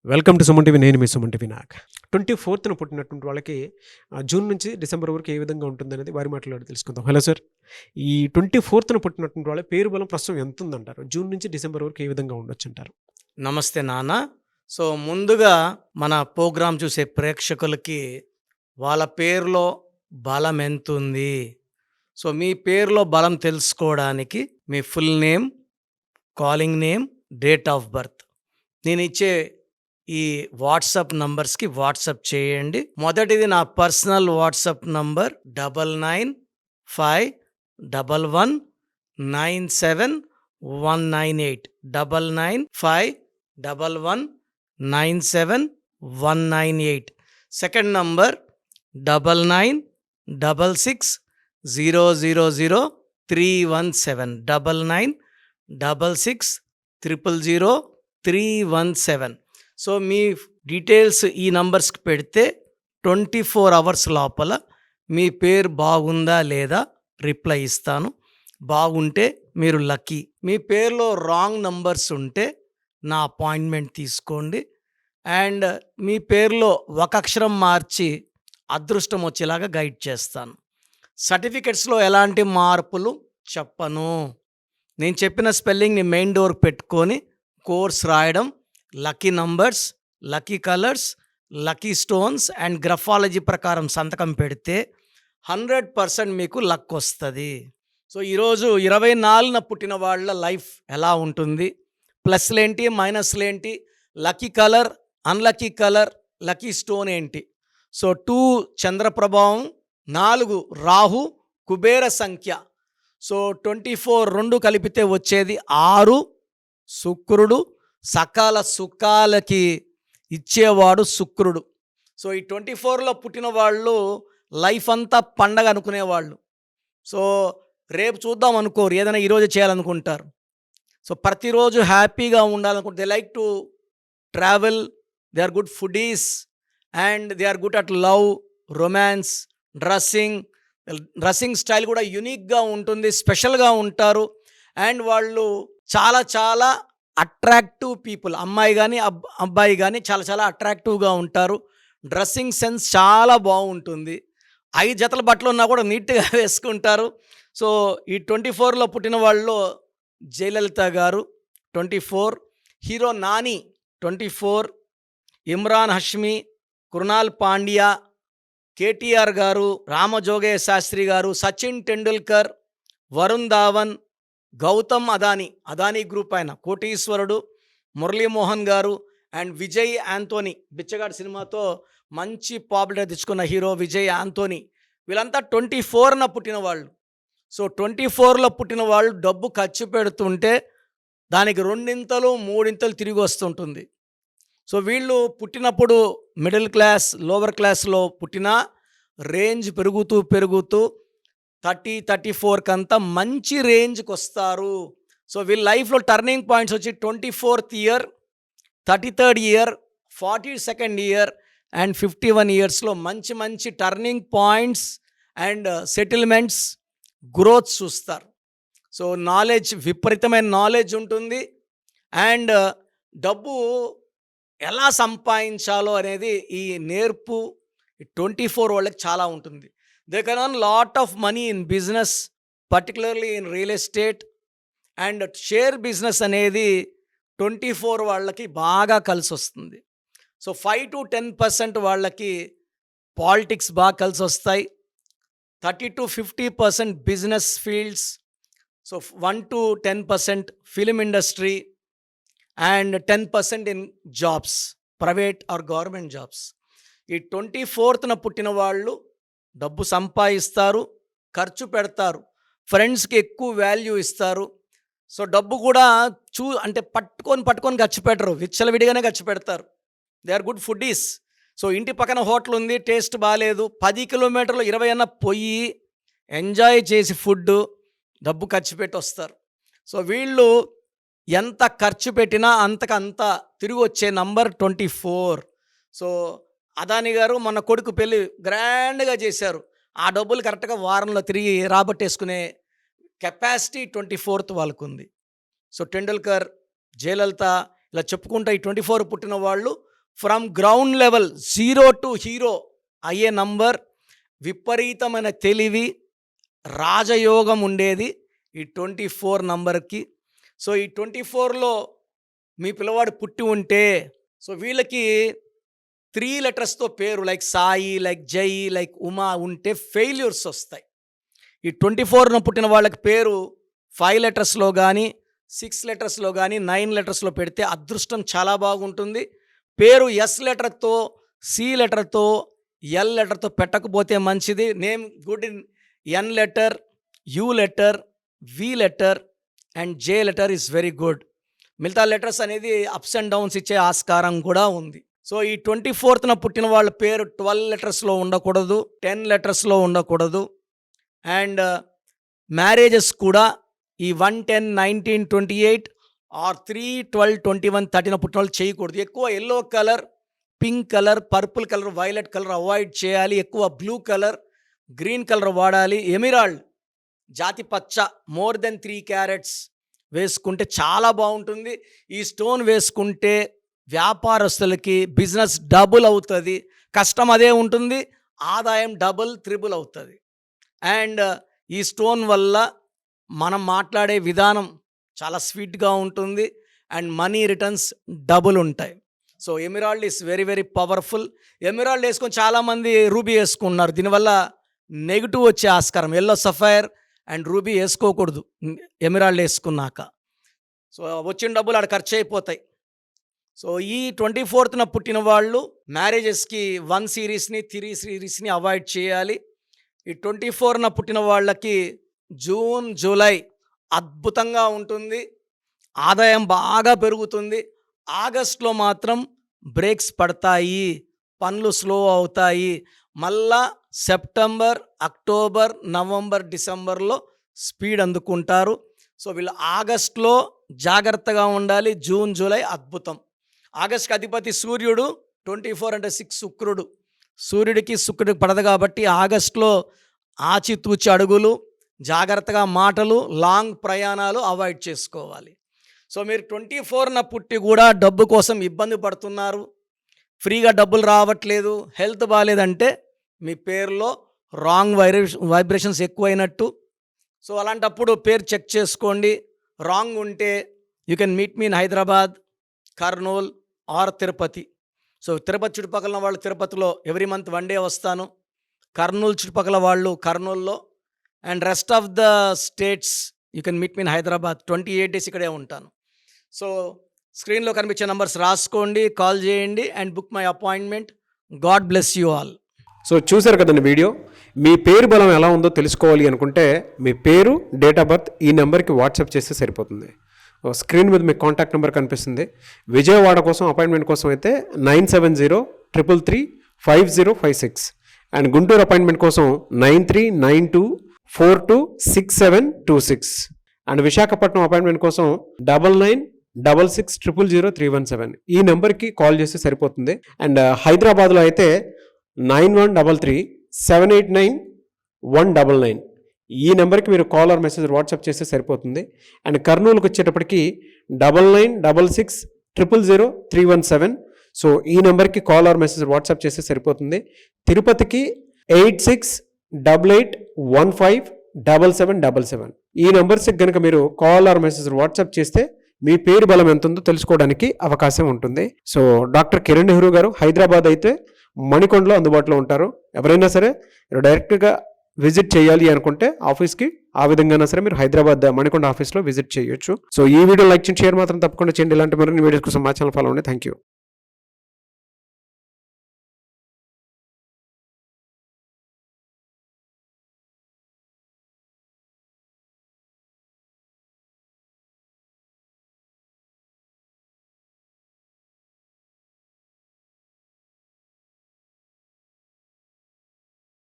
Welcome to Suman TV. నేను మీ Suman TV Nag. 24న పుట్టినటువంటి వాళ్ళకి జూన్ నుంచి డిసెంబర్ వరకు ఏ విధంగా ఉంటుందనేది వారి మాటల్లో తెలుసుకుందాం. హలో సార్, ఈ 24న పుట్టినటువంటి వాళ్ళ పేరు బలం ప్రస్తుతం ఎంత ఉందంటారు? జూన్ నుంచి డిసెంబర్ వరకు ఏ విధంగా ఉండొచ్చు అంటారు? నమస్తే నాన్న. సో ముందుగా మన ప్రోగ్రాం చూసే ప్రేక్షకులకి వాళ్ళ పేరులో బలం ఎంతుంది, సో మీ పేరులో బలం తెలుసుకోవడానికి మీ full name, calling name, date of birth నేను ఇచ్చే ఈ వాట్సాప్ నంబర్స్కి వాట్సాప్ చేయండి. మొదటిది నా personal WhatsApp number 9951197198 9951197198. Second number 9966000317 9966000317. So మీ డీటెయిల్స్ ఈ నంబర్స్కి పెడితే 24 అవర్స్ లోపల మీ పేరు బాగుందా లేదా రిప్లై ఇస్తాను. బాగుంటే మీరు లక్కీ. మీ పేరులో రాంగ్ నంబర్స్ ఉంటే నా అపాయింట్మెంట్ తీసుకోండి. అండ్ మీ పేరులో ఒక అక్షరం మార్చి అదృష్టం వచ్చేలాగా గైడ్ చేస్తాను. సర్టిఫికెట్స్లో ఎలాంటి మార్పులు చెప్పను. నేను చెప్పిన స్పెల్లింగ్ని మెయిన్ డోర్ పెట్టుకొని కోర్స్ రాయడం, lucky numbers, lucky colours, lucky stones and graphology ప్రకారం సంతకం పెడితే 100% మీకు లక్ వస్తుంది. సో ఈరోజు 24న పుట్టిన వాళ్ళ లైఫ్ ఎలా ఉంటుంది, ప్లస్లేంటి, మైనస్లేంటి, lucky colour, unlucky colour, lucky stone ఏంటి. సో 2 చంద్ర ప్రభావం, 4 రాహు, కుబేర సంఖ్య. సో 24 2 కలిపితే వచ్చేది 6. శుక్రుడు, సకాల సుఖాలకి ఇచ్చేవాడు శుక్రుడు. సో ఈ 24లో పుట్టిన వాళ్ళు లైఫ్ అంతా పండగ అనుకునేవాళ్ళు. సో రేపు చూద్దాం అనుకోరు, ఏదైనా ఈరోజు చేయాలనుకుంటారు. సో ప్రతిరోజు హ్యాపీగా ఉండాలనుకుంటే they like to travel, they are good foodies and they are good at love, romance, dressing style కూడా యూనిక్గా ఉంటుంది, స్పెషల్గా ఉంటారు. అండ్ వాళ్ళు చాలా చాలా అట్రాక్టివ్ పీపుల్. అమ్మాయి కానీ అబ్బాయి కానీ చాలా చాలా అట్రాక్టివ్గా ఉంటారు. డ్రెస్సింగ్ సెన్స్ చాలా బాగుంటుంది. 5 జతల బట్టలు ఉన్నా కూడా నీట్గా వేసుకుంటారు. సో ఈ 24లో పుట్టిన వాళ్ళలో జయలలిత గారు 24, హీరో నాని 24, ఇమ్రాన్ హష్మి, కృణాల్ పాండ్యా, కేటీఆర్ గారు, రామజోగయ్య శాస్త్రి గారు, సచిన్ టెండూల్కర్, వరుణ్ ధావన్, గౌతమ్ అదానీ గ్రూప్ ఆయన కోటీశ్వరుడు, మురళీమోహన్ గారు అండ్ విజయ్ యాంతోనీ, బిచ్చగాడు సినిమాతో మంచి పాపులారిటీ తెచ్చుకున్న హీరో విజయ్ యాంతోనీ. వీళ్ళంతా 24న పుట్టిన వాళ్ళు. సో 24లో పుట్టిన వాళ్ళు డబ్బు ఖర్చు పెడుతుంటే దానికి 2 3 తిరిగి వస్తుంటుంది. సో వీళ్ళు పుట్టినప్పుడు మిడిల్ క్లాస్, లోవర్ క్లాస్లో పుట్టిన రేంజ్ పెరుగుతూ 30-34 కంతా మంచి రేంజ్కి వస్తారు. సో వీళ్ళ లైఫ్లో టర్నింగ్ పాయింట్స్ వచ్చి 24th year, 33rd year, 42nd year and 51 ఇయర్స్లో మంచి మంచి turning points and settlements, growth చూస్తారు. సో నాలెడ్జ్, విపరీతమైన నాలెడ్జ్ ఉంటుంది. అండ్ డబ్బు ఎలా సంపాదించాలో అనేది ఈ నేర్పు 24 వాళ్ళకి చాలా ఉంటుంది. They can earn lot of money in business, particularly in real estate and share business అనేది 24 వాళ్ళకి బాగా కలిసి వస్తుంది. సో 5-10% వాళ్ళకి పాలిటిక్స్ బాగా కలిసి వస్తాయి. 30-50% business fields, so 1-10% film industry and 10% in jobs, private or government jobs. ఈ 24న పుట్టిన వాళ్ళు డబ్బు సంపాదిస్తారు, ఖర్చు పెడతారు, ఫ్రెండ్స్కి ఎక్కువ వాల్యూ ఇస్తారు. సో డబ్బు కూడా అంటే పట్టుకొని ఖర్చు పెట్టరు, విచ్చలవిడిగానే ఖర్చు పెడతారు. They are good foodies. So ఇంటి పక్కన హోటల్ ఉంది, టేస్ట్ బాగాలేదు, 10 కిలోమీటర్లు 20 అన్న పోయి ఎంజాయ్ చేసి ఫుడ్ డబ్బు ఖర్చు పెట్టి వస్తారు. సో వీళ్ళు ఎంత ఖర్చు పెట్టినా అంతకంత తిరిగి వచ్చే నంబర్ 24. సో అదానీ గారు మన కొడుకు పెళ్ళి గ్రాండ్గా చేశారు. ఆ డబ్బులు కరెక్ట్గా వారంలో తిరిగి రాబట్టేసుకునే కెపాసిటీ 24th వాళ్ళకు ఉంది. సో టెండూల్కర్, జయలలిత ఇలా చెప్పుకుంటా ఈ 24 పుట్టిన వాళ్ళు from ground level 0 to hero అయ్యే నంబర్. విపరీతమైన తెలివి, రాజయోగం ఉండేది ఈ 24 నంబర్కి. సో ఈ 24లో మీ పిల్లవాడు పుట్టి ఉంటే, సో వీళ్ళకి 3 లెటర్స్తో పేరు లైక్ సాయి, లైక్ జై, లైక్ ఉమా ఉంటే ఫెయిల్యూర్స్ వస్తాయి. ఈ 24న పుట్టిన వాళ్ళకి పేరు 5 లెటర్స్లో కానీ 6 లెటర్స్లో కానీ 9 లెటర్స్లో పెడితే అదృష్టం చాలా బాగుంటుంది. పేరు ఎస్ లెటర్తో, సి లెటర్తో, ఎల్ లెటర్తో పెట్టకపోతే మంచిది. Name good in N letter, U letter, V letter and J letter is very good. మిగతా లెటర్స్ అనేది అప్స్ అండ్ డౌన్స్ ఇచ్చే ఆస్కారం కూడా ఉంది. సో ఈ 24న పుట్టిన వాళ్ళ పేరు 12 లెటర్స్లో ఉండకూడదు, 10 లెటర్స్లో ఉండకూడదు. అండ్ మ్యారేజెస్ కూడా ఈ 1, 10, 19, 28 ఆర్ 3, 12, 21, 13 పుట్టిన వాళ్ళు చేయకూడదు. ఎక్కువ yellow colour, pink colour, purple colour, violet colour avoid చేయాలి. ఎక్కువ బ్లూ కలర్, గ్రీన్ కలర్ వాడాలి. ఎమిరాల్డ్ జాతి పచ్చ మోర్ దెన్ 3 క్యారెట్స్ వేసుకుంటే చాలా బాగుంటుంది. ఈ స్టోన్ వేసుకుంటే వ్యాపారస్తులకి బిజినెస్ డబుల్ అవుతుంది. కష్టం అదే ఉంటుంది, ఆదాయం డబుల్, త్రిబుల్ అవుతుంది. అండ్ ఈ స్టోన్ వల్ల మనం మాట్లాడే విధానం చాలా స్వీట్గా ఉంటుంది అండ్ మనీ రిటర్న్స్ డబుల్ ఉంటాయి. So emerald is very very powerful. Emerald వేసుకొని చాలామంది రూబీ వేసుకున్నారు, దీనివల్ల నెగిటివ్ వచ్చే ఆస్కారం. ఎల్లో సఫైర్ అండ్ రూబీ వేసుకోకూడదు ఎమిరాల్డ్ వేసుకున్నాక. సో వచ్చిన డబ్బులు ఆడ ఖర్చు అయిపోతాయి. సో ఈ 24న పుట్టిన వాళ్ళు మ్యారేజెస్కి 1 సిరీస్ని 3 సిరీస్ని అవాయిడ్ చేయాలి. ఈ 24న పుట్టిన వాళ్ళకి జూన్, జూలై అద్భుతంగా ఉంటుంది, ఆదాయం బాగా పెరుగుతుంది. ఆగస్ట్లో మాత్రం బ్రేక్స్ పడతాయి, పనులు స్లో అవుతాయి. మళ్ళా సెప్టెంబర్, అక్టోబర్, నవంబర్, డిసెంబర్లో స్పీడ్ అందుకుంటారు. సో వీళ్ళు ఆగస్ట్లో జాగ్రత్తగా ఉండాలి. జూన్, జూలై అద్భుతం. ఆగస్ట్కి అధిపతి సూర్యుడు, 24 అంటే 6 శుక్రుడు. సూర్యుడికి శుక్రుడికి పడదు కాబట్టి ఆగస్ట్లో ఆచితూచి అడుగులు, జాగ్రత్తగా మాటలు, లాంగ్ ప్రయాణాలు అవాయిడ్ చేసుకోవాలి. సో మీరు 24న పుట్టి కూడా డబ్బు కోసం ఇబ్బంది పడుతున్నారు, ఫ్రీగా డబ్బులు రావట్లేదు, హెల్త్ బాగాలేదంటే మీ పేరులో రాంగ్ వైబ్రేషన్స్ ఎక్కువైనట్టు. సో అలాంటప్పుడు పేరు చెక్ చేసుకోండి. రాంగ్ ఉంటే you can meet me in Hyderabad, Kurnool or Tirupati. సో తిరుపతి చుట్టుపక్కల వాళ్ళు తిరుపతిలో ఎవ్రీ మంత్ 1 డే వస్తాను. కర్నూలు చుట్టుపక్కల వాళ్ళు కర్నూల్లో, and rest of the states you can meet me in Hyderabad. 28 days ఇక్కడే ఉంటాను. సో స్క్రీన్లో కనిపించే నంబర్స్ రాసుకోండి, కాల్ చేయండి and book my appointment. God bless you all. So చూశారు కదండి వీడియో. మీ పేరు బలం ఎలా ఉందో తెలుసుకోవాలి అనుకుంటే మీ పేరు, డేట్ ఆఫ్ బర్త్ ఈ నెంబర్కి వాట్సాప్ చేస్తే సరిపోతుంది. స్క్రీన్ మీద మీకు కాంటాక్ట్ నెంబర్ కనిపిస్తుంది. విజయవాడ కోసం అపాయింట్మెంట్ కోసం అయితే 9703335056 అండ్ గుంటూరు అపాయింట్మెంట్ కోసం 9392426726 అండ్ విశాఖపట్నం అపాయింట్మెంట్ కోసం 9966600317 ఈ నెంబర్కి కాల్ చేస్తే సరిపోతుంది. అండ్ హైదరాబాద్లో అయితే 9133789199 ఈ నెంబర్కి మీరు కాల్ ఆర్ మెసేజ్ వాట్సాప్ చేస్తే సరిపోతుంది. అండ్ కర్నూలుకి వచ్చేటప్పటికి 9966000317 సో ఈ నెంబర్కి కాల్ ఆర్ మెసేజ్ వాట్సాప్ చేస్తే సరిపోతుంది. తిరుపతికి 8688157777 ఈ నెంబర్స్కి కనుక మీరు కాల్ ఆర్ మెసేజ్ వాట్సాప్ చేస్తే మీ పేరు బలం ఎంత ఉందో తెలుసుకోవడానికి అవకాశం ఉంటుంది. సో డాక్టర్ కిరణ్ నెహ్రూ గారు హైదరాబాద్ అయితే మణికొండలో అందుబాటులో ఉంటారు. ఎవరైనా సరే మీరు డైరెక్ట్గా విజిట్ చేయాలి అనుకుంటే ఆఫీస్కి ఆ విధంగా సరే మీరు హైదరాబాద్ మణికొండ ఆఫీస్లో విజిట్ చేయొచ్చు. సో ఈ వీడియో లైక్ చేయండి, షేర్ మాత్రం తప్పకుండా చేయండి. ఇలాంటి మరిన్ని వీడియోస్ కోసం మా ఛానల్ ఫాలో అవ్వండి. Thank you.